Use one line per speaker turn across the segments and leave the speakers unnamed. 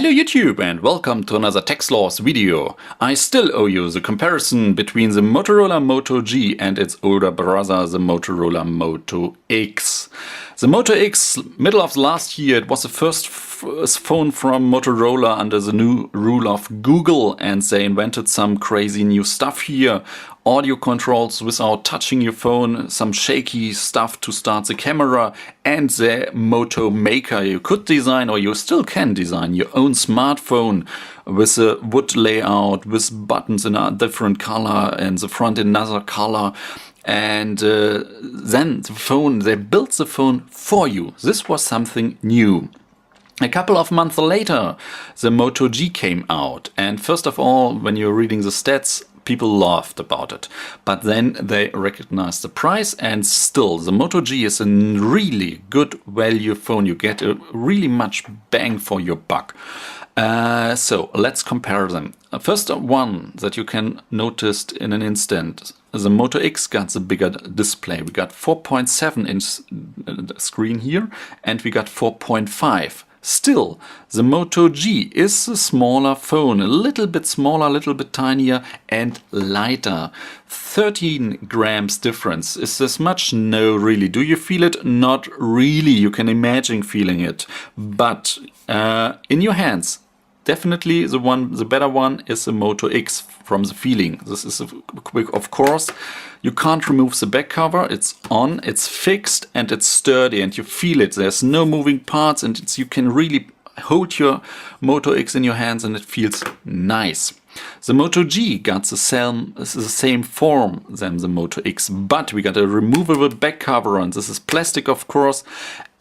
Hello YouTube and welcome to another Techsloth video. I still owe you the comparison between the Motorola Moto G and its older brother, the Motorola Moto X. The Moto X, middle of last year, it was the first phone from Motorola under the new rule of Google, and they invented some crazy new stuff here. Audio controls without touching your phone, some shaky stuff to start the camera, and the Moto Maker. You could design, or you still can design, your own smartphone with a wood layout, with buttons in a different color and the front in another color. And then the phone, they built the phone for you. This was something new. A couple of months later, the Moto G came out. And first of all, when you're reading the stats, people laughed about it. But then they recognized the price, and still, the Moto G is a really good value phone. You get a really much bang for your buck. So let's compare them. First one that you can notice in an instant, the Moto X got the bigger display. We got 4.7 inch screen here, and we got 4.5. Still, the Moto G is a smaller phone, a little bit smaller, a little bit tinier and lighter. 13 grams difference. Is this much? No, really. Do you feel it? Not really. You can imagine feeling it. But in your hands, definitely the better one is the Moto X from the feeling. This is a quick, of course. You can't remove the back cover. It's on, it's fixed, and it's sturdy, and you feel it. There's no moving parts, and you can really hold your Moto X in your hands, and it feels nice. The Moto G got the same form than the Moto X, but we got a removable back cover, and this is plastic, of course,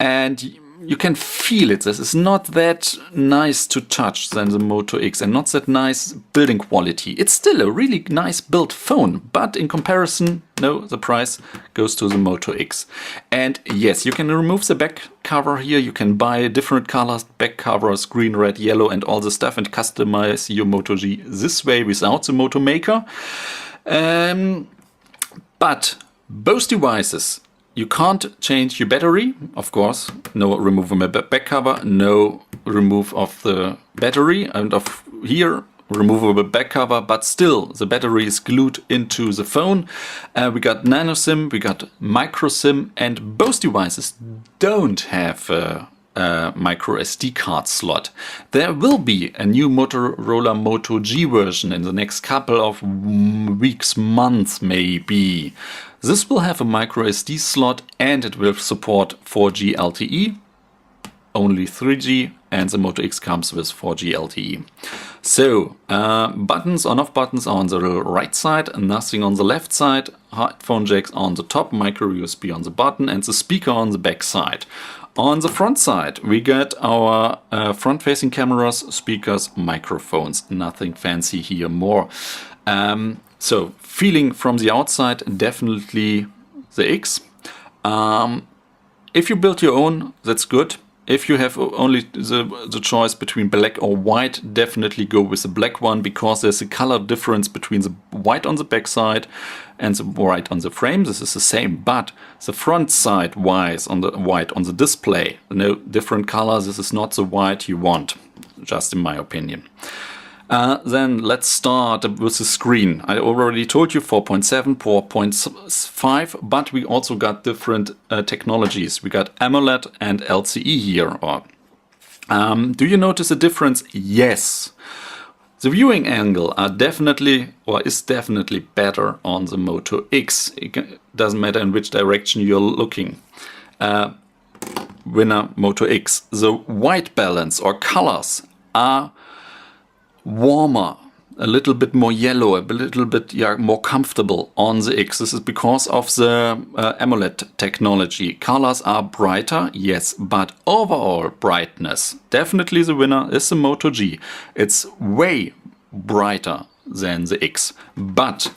and you can feel it. This is not that nice to touch than the Moto X, and not that nice building quality. It's still a really nice built phone, but in comparison, no, the price goes to the Moto X. And yes, you can remove the back cover here. You can buy different colors, back covers, green, red, yellow, and all the stuff, and customize your Moto G this way without the Moto Maker. But both devices, you can't change your battery, of course, no removable back cover, no remove of the battery, and of here, removable back cover, but still the battery is glued into the phone. We got nano SIM, we got micro SIM, and both devices don't have a micro SD card slot. There will be a new Motorola Moto G version in the next couple of weeks, months maybe. This will have a micro SD slot, and it will support 4G LTE, only 3G, and the Moto X comes with 4G LTE. So, buttons, on-off buttons are on the right side, nothing on the left side, headphone jacks on the top, micro USB on the bottom, and the speaker on the back side. On the front side, we get our front-facing cameras, speakers, microphones. Nothing fancy here more. So, feeling from the outside, definitely the X. If you build your own, that's good. If you have only the choice between black or white, definitely go with the black one, because there's a color difference between the white on the back side and the white on the frame. This is the same, but the front side wise on the white on the display, no different color. This is not the white you want, just in my opinion. Then let's start with the screen. I already told you 4.7, 4.5, but we also got different technologies. We got AMOLED and LCE here. Do you notice a difference? Yes. The viewing angle is definitely better on the Moto X. It doesn't matter in which direction you're looking. Winner Moto X. The white balance or colors are warmer, a little bit more yellow, a little bit more comfortable on the X. This is because of the AMOLED technology. Colors are brighter, yes, but overall brightness, definitely the winner is the Moto G. It's way brighter than the X. But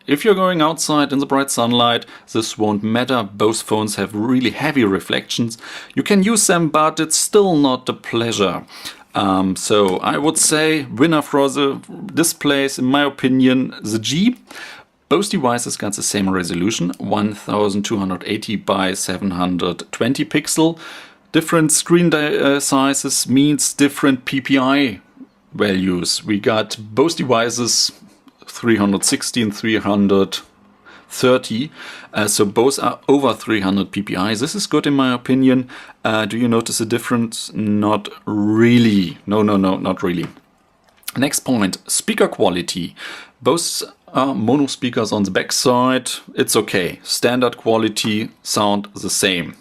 if you're going outside in the bright sunlight, this won't matter. Both phones have really heavy reflections. You can use them, but it's still not a pleasure. So I would say winner for the displays, in my opinion, the G. Both devices got the same resolution, 1280 by 720 pixel. Different screen sizes means different PPI values. We got both devices 360 and 330, so both are over 300 PPI. This is good in my opinion. Do you notice a difference? Not really. No, not really. Next point, speaker quality. Both are mono speakers on the back side. It's okay. Standard quality, sound the same.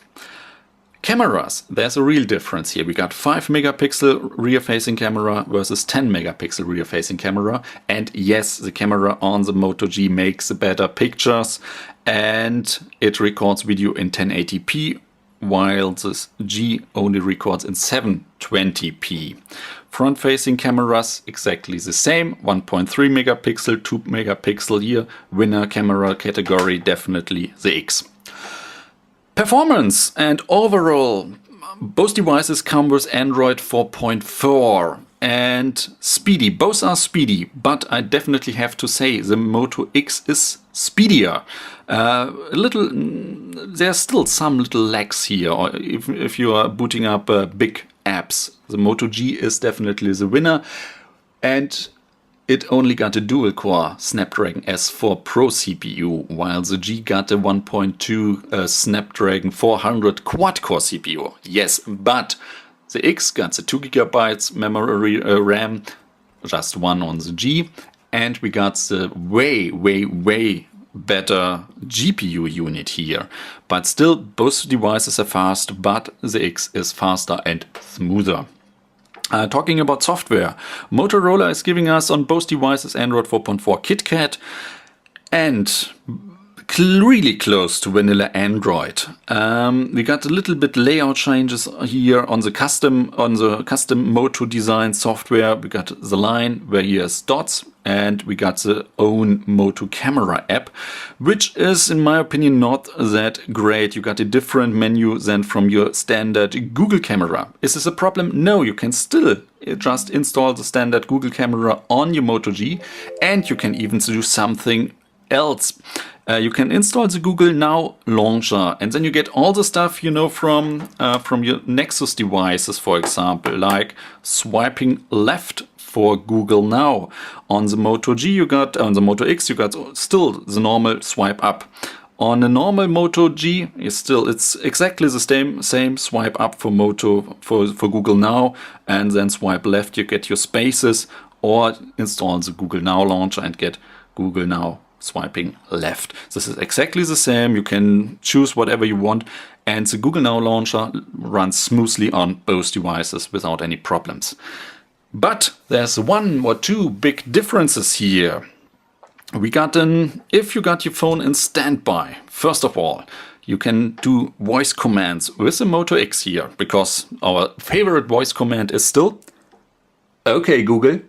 Cameras, there's a real difference here. We got 5 megapixel rear-facing camera versus 10 megapixel rear-facing camera. And yes, the camera on the Moto G makes better pictures and it records video in 1080p, while this G only records in 720p. Front-facing cameras, exactly the same. 1.3 megapixel, 2 megapixel here. Winner camera category, definitely the X. Performance and overall, both devices come with Android 4.4 and speedy. Both are speedy, but I definitely have to say the Moto X is speedier. There's still some little lags here, or if you are booting up big apps. The Moto G is definitely the winner, and it only got a dual-core Snapdragon S4 Pro CPU, while the G got a 1.2 Snapdragon 400 quad-core CPU. Yes, but the X got the 2 GB memory RAM, just one on the G, and we got the way better GPU unit here. But still, both devices are fast, but the X is faster and smoother. Talking about software, Motorola is giving us on both devices Android 4.4 KitKat and really close to vanilla Android. We got a little bit layout changes here on the custom Moto design software. We got the line where he has dots, and we got the own Moto camera app, which is in my opinion not that great. You got a different menu than from your standard Google camera. Is this a problem? No, you can still just install the standard Google camera on your Moto G, and you can even do something else. You can install the Google Now launcher, and then you get all the stuff you know from your Nexus devices, for example, like swiping left for Google Now. On the Moto G on the Moto X you got still the normal swipe up. On a normal Moto G it's exactly the same swipe up for Google Now, and then swipe left you get your spaces, or install the Google Now launcher and get Google Now swiping left. This is exactly the same. You can choose whatever you want, and the Google Now launcher runs smoothly on both devices without any problems. But there's one or two big differences here. We got if you got your phone in standby, first of all, you can do voice commands with the Moto X here, because our favorite voice command is still "Okay Google."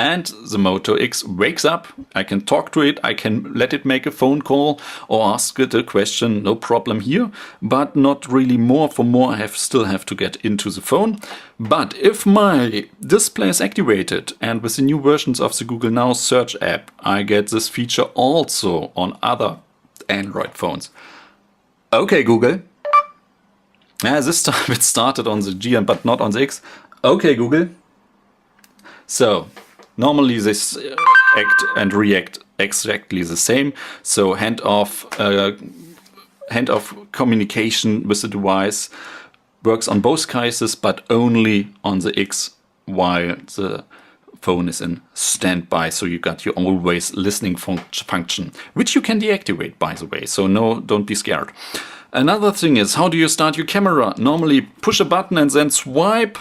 And the Moto X wakes up, I can talk to it, I can let it make a phone call or ask it a question, no problem here, but not really more. For more I still have to get into the phone. But if my display is activated, and with the new versions of the Google Now search app, I get this feature also on other Android phones. Okay Google. This time it started on the G but not on the X. Okay Google. So normally this act and react exactly the same. So handoff communication with the device works on both cases, but only on the X while the phone is in standby. So you got your always listening function, which you can deactivate, by the way. So no, don't be scared. Another thing is, how do you start your camera? Normally push a button and then swipe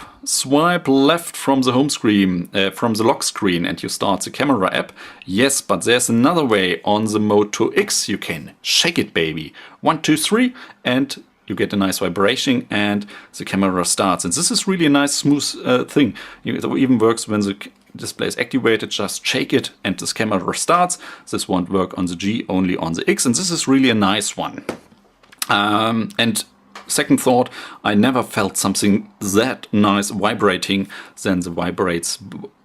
left from the home screen, from the lock screen, and you start the camera app. Yes, but there's another way. On the Moto X you can shake it, baby. 1, 2, 3, and you get a nice vibration and the camera starts. And this is really a nice smooth thing. It even works when the display is activated. Just shake it and this camera starts. This won't work on the G, only on the X, and this is really a nice one. And second thought, I never felt something that nice vibrating than the vibrates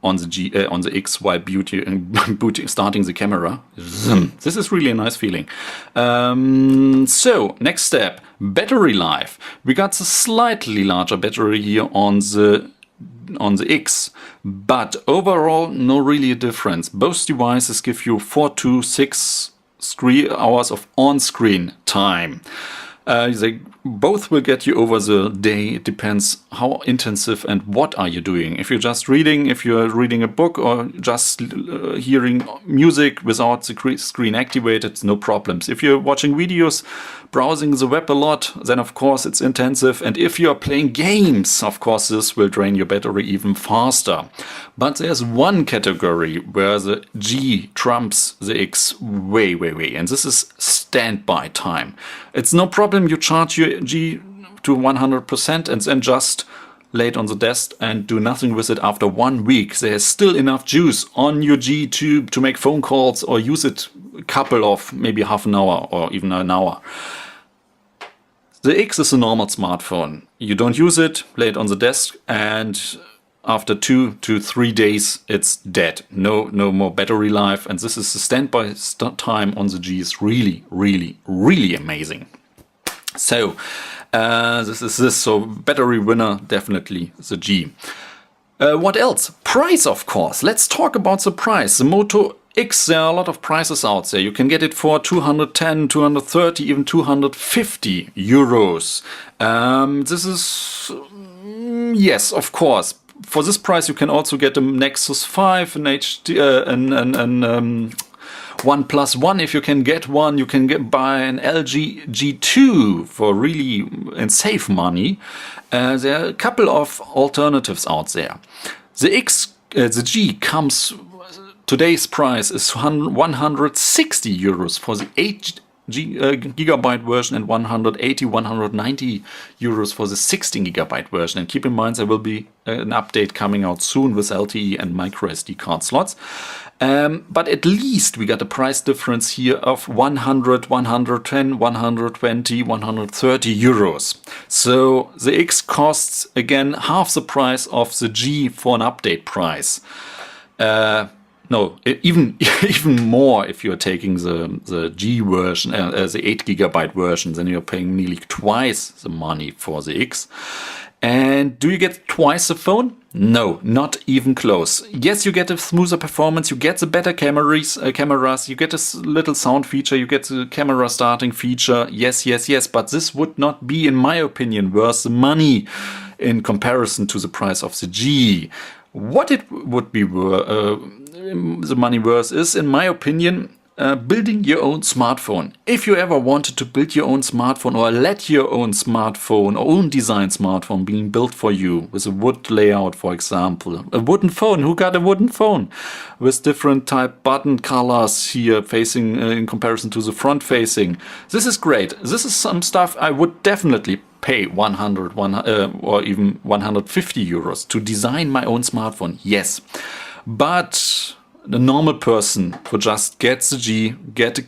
on the X while starting the camera. This is really a nice feeling. So next step, battery life. We got the slightly larger battery here on the X, but overall no really a difference. Both devices give you 4 to 6 hours of on-screen time. They both will get you over the day. It depends how intensive and what are you doing. If you're just reading, if you're reading a book or just hearing music without the screen activated, no problems. If you're watching videos, browsing the web a lot, then of course it's intensive. And if you're playing games, of course this will drain your battery even faster. But there's one category where the G trumps the X way. And this is standby time. It's no problem, you charge your G to 100% and then just lay it on the desk and do nothing with it after 1 week. There's still enough juice on your G to make phone calls or use it a couple of maybe half an hour or even an hour. The X is a normal smartphone. You don't use it, lay it on the desk, and after 2 to 3 days it's dead. No more battery life, and this is the standby time on the G is really amazing. So so battery winner, definitely the G. What else? Price, of course. Let's talk about the price. The Moto X, there are a lot of prices out there. You can get it for 210, 230, even 250 euros. This is, yes, of course. For this price, you can also get a Nexus 5, an OnePlus One. If you can get one, you can buy an LG G2 for really and save money. There are a couple of alternatives out there. The G comes, today's price is 160 euros for the 8 gigabyte version and 180, 190 euros for the 16 gigabyte version. And keep in mind there will be an update coming out soon with LTE and microSD card slots. But at least we got a price difference here of 100, 110, 120, 130 euros. So the X costs again half the price of the G for an update price. No, even more if you're taking the G version, the 8 gigabyte version, then you're paying nearly twice the money for the X. And do you get twice the phone? No, not even close. Yes, you get a smoother performance, you get the better cameras, you get a little sound feature, you get the camera starting feature. Yes, but this would not be, in my opinion, worth the money in comparison to the price of the G. What it would be the money worth is, in my opinion, building your own smartphone. If you ever wanted to build your own smartphone or let your own smartphone, or own design smartphone being built for you with a wood layout, for example, a wooden phone. Who got a wooden phone with different type button colors here facing in comparison to the front facing? This is great. This is some stuff I would definitely pay 100 or even 150 euros to design my own smartphone. Yes, but the normal person who just gets the G, get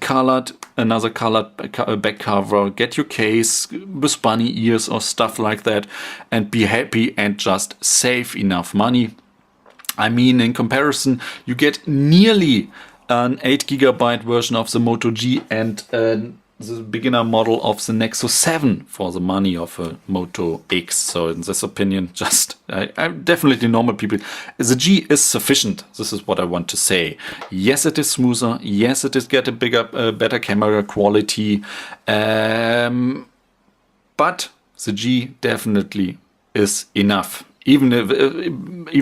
another colored back cover, get your case with bunny ears or stuff like that, and be happy and just save enough money. I mean, in comparison, you get nearly an 8 gigabyte version of the Moto G and the beginner model of the Nexus 7 for the money of a Moto X. So in this opinion, just I'm definitely normal people. The G is sufficient. This is what I want to say. Yes, it is smoother. Yes, it is get a better camera quality. But the G definitely is enough. Even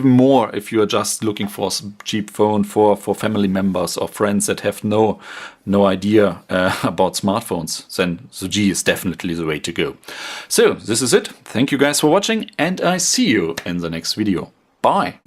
more if you are just looking for a cheap phone for family members or friends that have no idea about smartphones, then the G is definitely the way to go. So this is it. Thank you guys for watching, and I see you in the next video. Bye.